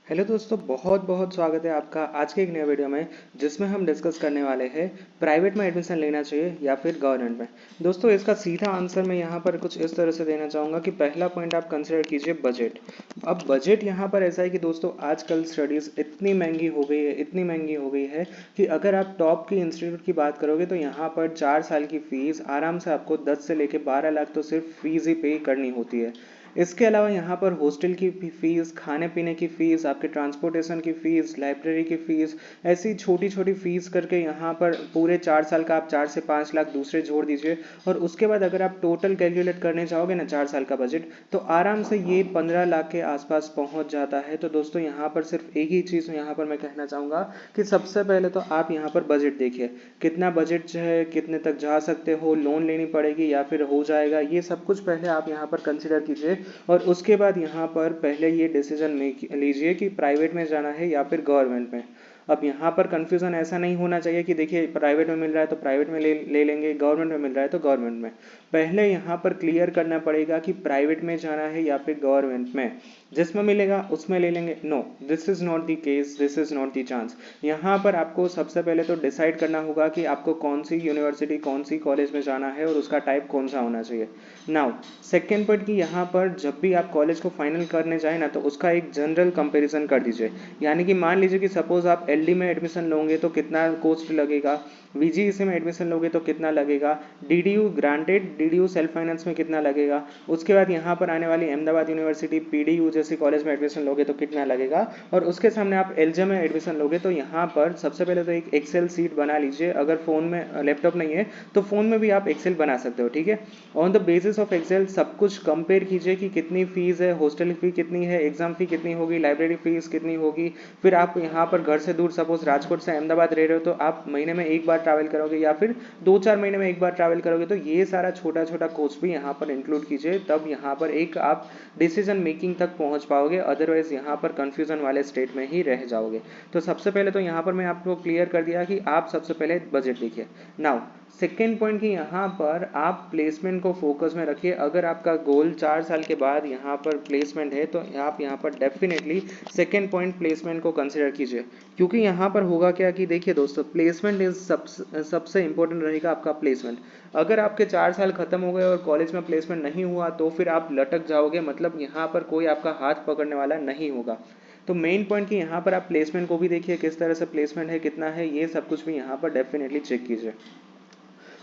Hello दोस्तों, बहुत बहुत स्वागत है आपका आज के एक नए वीडियो में, जिसमें हम डिस्कस करने वाले हैं प्राइवेट में एडमिशन लेना चाहिए या फिर गवर्नमेंट में। दोस्तों, इसका सीधा आंसर मैं यहाँ पर कुछ इस तरह से देना चाहूँगा कि पहला पॉइंट आप कंसिडर कीजिए बजट। अब बजट यहाँ पर ऐसा है कि दोस्तों आजकल स्टडीज़ इतनी महंगी हो गई है, इतनी महंगी हो गई है कि अगर आप टॉप की इंस्टीट्यूट की बात करोगे तो यहाँ पर 4 साल की फ़ीस आराम से आपको 10 से लेकर 12 लाख तो सिर्फ फीस ही पे करनी होती है। इसके अलावा यहाँ पर हॉस्टल की फीस, खाने पीने की फ़ीस, आपके ट्रांसपोर्टेशन की फ़ीस, लाइब्रेरी की फ़ीस, ऐसी छोटी छोटी फ़ीस करके यहाँ पर पूरे 4 साल का आप 4 से 5 लाख दूसरे जोड़ दीजिए। और उसके बाद अगर आप टोटल कैलकुलेट करने चाहोगे ना 4 साल का बजट, तो आराम से ये 15 लाख के आसपास पहुँच जाता है। तो दोस्तों यहाँ पर सिर्फ एक ही चीज़ यहाँ पर मैं कहना चाहूँगा कि सबसे पहले तो आप यहाँ पर बजट देखिए, कितना बजट जो है, कितने तक जा सकते हो, लोन लेनी पड़ेगी या फिर हो जाएगा, ये सब कुछ पहले आप यहाँ पर कंसिडर कीजिए। और उसके बाद यहाँ पर पहले ये डिसीजन लीजिए कि प्राइवेट में जाना है या फिर गवर्नमेंट में। अब यहाँ पर कंफ्यूजन ऐसा नहीं होना चाहिए कि देखिए प्राइवेट में मिल रहा है तो प्राइवेट में ले लेंगे, गवर्नमेंट में मिल रहा है तो गवर्नमेंट में। पहले यहाँ पर क्लियर करना पड़ेगा कि प्राइवेट में जाना है या फिर गवर्नमेंट में। जिसमें मिलेगा उसमें ले लेंगे, no, this is not the case, this is not the chance. यहाँ पर आपको सबसे पहले तो डिसाइड करना होगा कि आपको कौन सी यूनिवर्सिटी, कौन सी कॉलेज में जाना है और उसका टाइप कौन सा होना चाहिए। नाउ सेकेंड पॉइंट कि यहाँ पर जब भी आप कॉलेज को फाइनल करने जाए ना, तो उसका एक जनरल कंपैरिजन कर दीजिए। यानी कि मान लीजिए कि सपोज आप एलडी में एडमिशन लोगे तो कितना कॉस्ट लगेगा, वीजीईसी में एडमिशन लोगे तो कितना लगेगा, DDU granted, DDU self finance में कितना लगेगा, उसके बाद यहाँ पर आने वाली अहमदाबाद यूनिवर्सिटी पीडीयू जैसी कॉलेज में एडमिशन लोगे तो कितना लगेगा, और उसके सामने आप एलजे में एडमिशन लोगे तो यहाँ पर सबसे पहले तो एक एक्सेल सीट बना लीजिए। अगर फ़ोन में लैपटॉप नहीं है तो फ़ोन में भी आप एक्सेल बना सकते हो, ठीक है। On the basis of excel सब कुछ कंपेयर कीजिए कि कितनी फीस है, हॉस्टल फी कितनी है, एग्जाम फी कितनी होगी, लाइब्रेरी फीस कितनी होगी। फिर आप यहाँ पर घर से दूर सपोज राजकोट से अहमदाबाद रह रहे हो तो आप महीने में एक बार ट्रैवल करोगे या फिर 2-4 महीने में एक बार ट्रैवल करोगे, तो ये सारा छोटा छोटा कॉस्ट भी यहाँ पर इंक्लूड कीजिए। तब यहाँ पर एक आप डिसीजन मेकिंग तक पहुँच पाओगे, अदरवाइज यहाँ पर कंफ्यूजन वाले स्टेट में ही रह जाओगे। तो सबसे पहले तो यहाँ पर मैं आपको क्लियर कर दिया कि आप सबसे पहले बजट देखिए। नाउ सेकेंड पॉइंट कि यहाँ पर आप प्लेसमेंट को फोकस में रखिए। अगर आपका गोल 4 साल के बाद यहाँ पर प्लेसमेंट है तो आप यहाँ पर डेफिनेटली सेकेंड पॉइंट प्लेसमेंट को कंसिडर कीजिए। क्योंकि यहाँ पर होगा क्या कि देखिए दोस्तों, प्लेसमेंट इज सबसे इंपॉर्टेंट रहेगा आपका प्लेसमेंट। अगर आपके 4 साल खत्म हो गए और कॉलेज में प्लेसमेंट नहीं हुआ तो फिर आप लटक जाओगे, मतलब यहाँ पर कोई आपका हाथ पकड़ने वाला नहीं होगा। तो मेन पॉइंट कि यहाँ पर आप प्लेसमेंट को भी देखिए, किस तरह से प्लेसमेंट है, कितना है, ये सब कुछ भी यहाँ पर डेफिनेटली चेक कीजिए।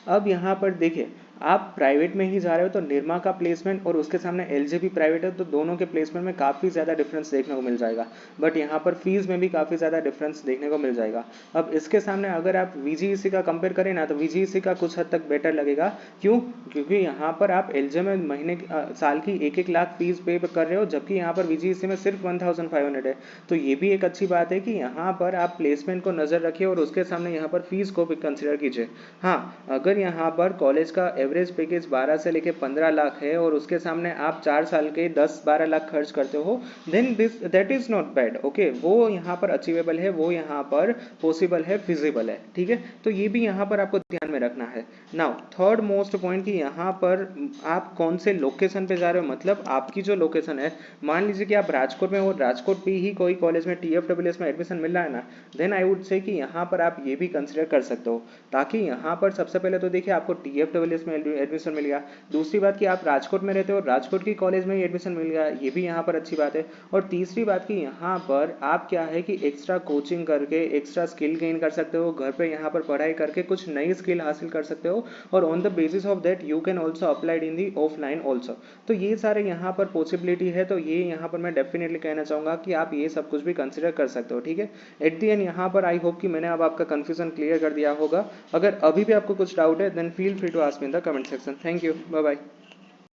अब यहाँ पर देखिए, आप प्राइवेट में ही जा रहे हो तो निरमा का प्लेसमेंट और उसके सामने एलजे भी प्राइवेट है, तो दोनों के प्लेसमेंट में काफ़ी ज़्यादा डिफरेंस देखने को मिल जाएगा। बट यहाँ पर फीस में भी काफ़ी ज़्यादा डिफरेंस देखने को मिल जाएगा। अब इसके सामने अगर आप वीजीईसी का कंपेयर करें ना, तो वीजीईसी का कुछ हद तक बेटर लगेगा। क्यों? क्योंकि यहाँ पर आप एलजे में महीने साल की 1-1 लाख फीस पे कर रहे हो, जबकि यहाँ पर वीजीईसी में सिर्फ 1500 है। तो ये भी एक अच्छी बात है कि यहाँ पर आप प्लेसमेंट को नज़र रखिए और उसके सामने यहाँ पर फीस को भी कंसिडर कीजिए। हाँ, अगर यहाँ पर कॉलेज का एवरेज पैकेज 12 से लेके 15 लाख है और उसके सामने आप 4 साल के 10-12 लाख खर्च करते हो, then that is not bad, okay. वो यहाँ पर अचीवेबल है, वो यहाँ पर पॉसिबल है, फिजिबल है, ठीक है। तो ये भी यहाँ पर आपको ध्यान में रखना है। नाउ थर्ड मोस्ट पॉइंट कि यहाँ पर आप कौन से लोकेशन पे जा रहे हो, मतलब आपकी जो लोकेशन है। मान लीजिए कि आप राजकोट में हो, राजकोट पे ही कोई कॉलेज में टीएफडब्ल्यूएस में एडमिशन मिल रहा है ना, देन आई वुड से कि यहाँ पर आप ये भी कंसिडर कर सकते हो। ताकि यहाँ पर सबसे पहले तो देखिए आपको टीएफडब्ल्यूएस में एडमिशन मिल गया। दूसरी बात कि आप राजकोट में रहते हो, राजकोट की कॉलेज में ही एडमिशन मिल गया, ये भी यहाँ पर अच्छी बात है। और तीसरी बात कि यहाँ पर आप क्या है कि एक्स्ट्रा कोचिंग करके एक्स्ट्रा स्किल गेन कर सकते हो, घर पे यहाँ पर पढ़ाई करके कुछ नई स्किल हासिल कर सकते हो, और on the basis of that you can also applied in the offline also. तो ये सारे यहाँ पर पॉसिबिलिटी है, तो ये यहाँ पर मैं डेफिनेटली कहना चाहूँगा कि आप ये सब कुछ भी कंसिडर कर सकते हो, ठीक है। एट दी एंड यहाँ पर आई होप कि मैंने अब आपका कन्फ्यूजन क्लियर कर दिया होगा। अगर अभी भी आपको कुछ डाउट है then feel free to ask me in the comment section. Thank you, bye bye.